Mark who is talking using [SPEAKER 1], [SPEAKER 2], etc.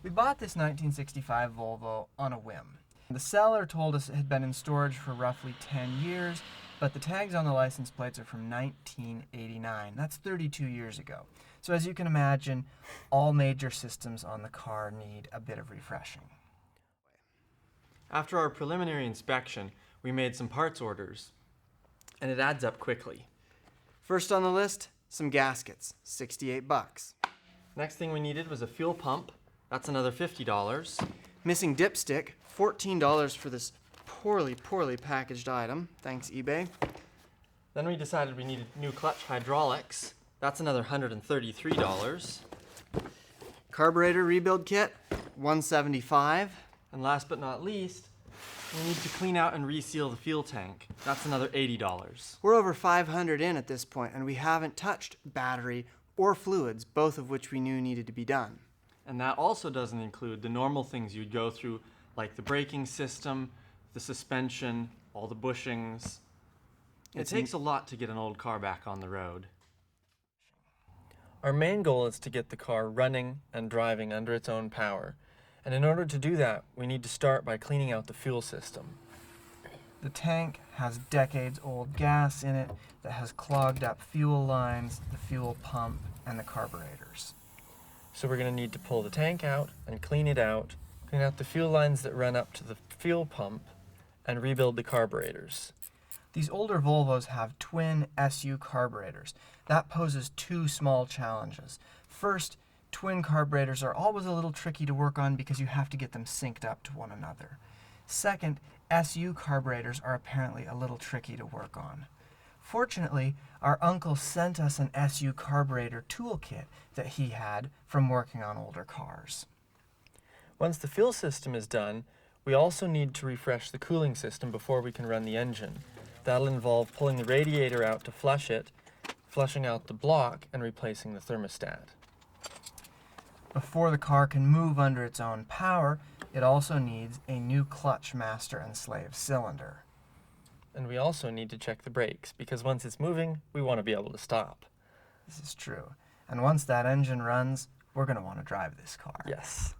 [SPEAKER 1] We bought this 1965 Volvo on a whim. The seller told us it had been in storage for roughly 10 years, but the tags on the license plates are from 1989. That's 32 years ago. So as you can imagine, all major systems on the car need a bit of refreshing.
[SPEAKER 2] After our preliminary inspection, we made some parts orders, and it adds up quickly.
[SPEAKER 1] First on the list, some gaskets, $68.
[SPEAKER 2] Next thing we needed was a fuel pump. That's another $50.
[SPEAKER 1] Missing dipstick, $14 for this poorly packaged item. Thanks, eBay.
[SPEAKER 2] Then we decided we needed new clutch hydraulics. That's another $133.
[SPEAKER 1] Carburetor rebuild kit, $175.
[SPEAKER 2] And last but not least, we need to clean out and reseal the fuel tank. That's another $80.
[SPEAKER 1] We're over 500 in at this point, and we haven't touched battery or fluids, both of which we knew needed to be done.
[SPEAKER 2] And that also doesn't include the normal things you'd go through, like the braking system, the suspension, all the bushings. It takes a lot to get an old car back on the road. Our main goal is to get the car running and driving under its own power. And in order to do that, we need to start by cleaning out the fuel system.
[SPEAKER 1] The tank has decades-old gas in it that has clogged up fuel lines, the fuel pump, and the carburetors.
[SPEAKER 2] So we're going to need to pull the tank out and clean out the fuel lines that run up to the fuel pump, and rebuild the carburetors.
[SPEAKER 1] These older Volvos have twin SU carburetors. That poses two small challenges. First, twin carburetors are always a little tricky to work on because you have to get them synced up to one another. Second, SU carburetors are apparently a little tricky to work on. Fortunately, our uncle sent us an SU carburetor toolkit that he had from working on older cars.
[SPEAKER 2] Once the fuel system is done, we also need to refresh the cooling system before we can run the engine. That'll involve pulling the radiator out to flush it, flushing out the block, and replacing the thermostat.
[SPEAKER 1] Before the car can move under its own power, it also needs a new clutch master and slave cylinder.
[SPEAKER 2] And we also need to check the brakes, because once it's moving, we want to be able to stop.
[SPEAKER 1] This is true. And once that engine runs, we're going to want to drive this car.
[SPEAKER 2] Yes.